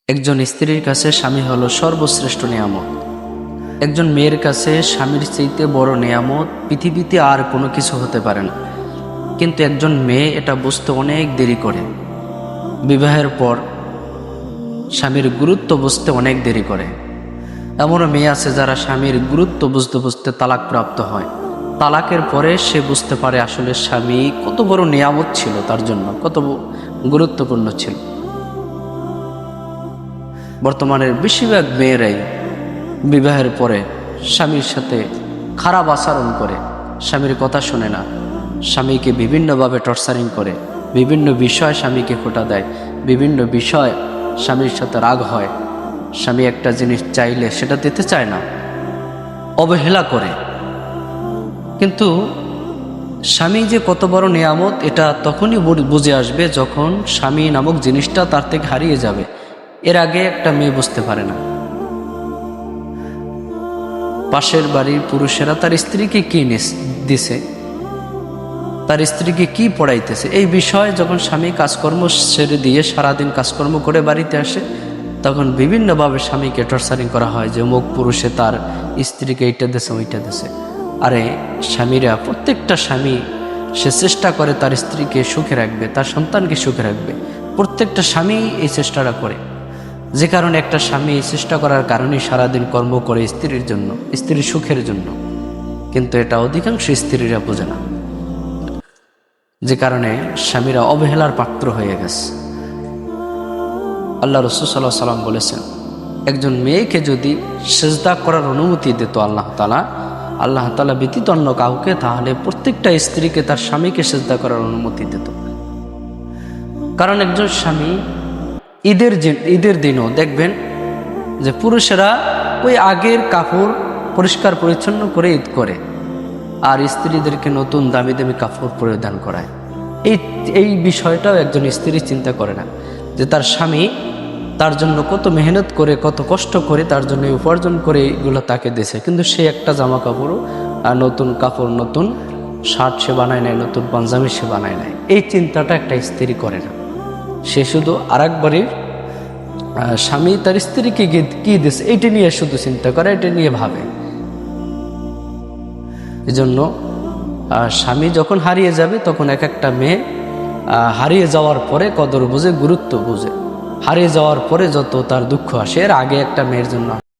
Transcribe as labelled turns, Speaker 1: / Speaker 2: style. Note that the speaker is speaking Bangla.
Speaker 1: একজন স্ত্রীর কাছে স্বামী হলো সর্বশ্রেষ্ঠ নিয়ামত। একজন মেয়ের কাছে স্বামীর চাইতে বড় নিয়ামত পৃথিবীতে আর কোনো কিছু হতে পারে না। কিন্তু একজন মেয়ে এটা বুঝতে অনেক দেরি করে। বিবাহের পর স্বামীর গুরুত্ব বুঝতে অনেক দেরি করে। এমনও মেয়ে আছে যারা স্বামীর গুরুত্ব বুঝতে বুঝতে তালাক প্রাপ্ত হয়। তালাকের পরে সে বুঝতে পারে আসলে স্বামী কত বড় নিয়ামত ছিল, তার জন্য কত গুরুত্বপূর্ণ ছিল। বর্তমানের বেশিরভাগ মেয়েরাই বিবাহের পরে স্বামীর সাথে খারাপ আচরণ করে, স্বামীর কথা শোনে না, স্বামীকে বিভিন্নভাবে টর্চারিং করে, বিভিন্ন বিষয় স্বামীকে খোঁটা দেয়, বিভিন্ন বিষয় স্বামীর সাথে রাগ হয়, স্বামী একটা জিনিস চাইলে সেটা দিতে চায় না, অবহেলা করে। কিন্তু স্বামী যে কত বড় নিয়ামত এটা তখনই বুঝে আসবে যখন স্বামী নামক জিনিসটা তার থেকে হারিয়ে যাবে। এর আগে একটা মেয়ে বুঝতে পারে না। পাশের বাড়ির পুরুষেরা তার স্ত্রীকে কি দিছে, তার স্ত্রীকে কি পড়াইতেছে, এই বিষয়ে যখন স্বামী কাজকর্ম ছেড়ে দিয়ে সারাদিন কাজকর্ম করে বাড়িতে আসে, তখন বিভিন্নভাবে স্বামীকে টর্চারিং করা হয় যে অমুক পুরুষে তার স্ত্রীকে এইটা দেশে ওইটা দেশে। আরে স্বামীরা, প্রত্যেকটা স্বামী সে চেষ্টা করে তার স্ত্রীকে সুখে রাখবে, তার সন্তানকে সুখে রাখবে। প্রত্যেকটা স্বামী এই চেষ্টাটা করে, যে কারণে একটা স্বামী এই চেষ্টা করার কারণেই সারাদিন কর্ম করে স্ত্রীর জন্য, স্ত্রীর সুখের জন্য। কিন্তু এটা অধিকাংশ স্ত্রীরা বোঝে না, যে কারণে স্বামীরা অবহেলার পাত্র হয়ে গেছে। আল্লাহ রাসূল সাল্লাল্লাহু আলাইহি ওয়াসাল্লাম বলেছেন, একজন মেয়েকে যদি সিজদা করার অনুমতি দিত আল্লাহ তাআলা ব্যতীত অন্য কাউকে, তাহলে প্রত্যেকটা স্ত্রীকে তার স্বামীকে সিজদা করার অনুমতি দিত। কারণ একজন স্বামী ঈদের দিনও দেখবেন যে পুরুষেরা ওই আগের কাপড় পরিষ্কার পরিচ্ছন্ন করে ঈদ করে, আর স্ত্রীদেরকে নতুন দামি দামি কাপড় পরিধান করায়। এই বিষয়টাও একজন স্ত্রী চিন্তা করে না যে তার স্বামী তার জন্য কত মেহনত করে, কত কষ্ট করে তার জন্য উপার্জন করে এগুলো তাকে দিয়েছে, কিন্তু সে একটা জামা কাপড়ও নতুন কাপড়, নতুন শার্ট সে বানায় নাই, নতুন পাঞ্জাবি সে বানায় নাই। এই চিন্তাটা একটা স্ত্রী করে না। সে শুধু আরেকবারই স্বামী তার স্ত্রীকে কি দিয়েছে এইটা নিয়ে শুধু চিন্তা করে, এটা নিয়ে ভাবে। এজন্য স্বামী যখন হারিয়ে যাবে তখন এক একটা মেয়ে হারিয়ে যাওয়ার পরে কদর বুঝে, গুরুত্ব বুঝে। হারিয়ে যাওয়ার পরে যত তার দুঃখ আসে, এর আগে একটা মেয়ের জন্য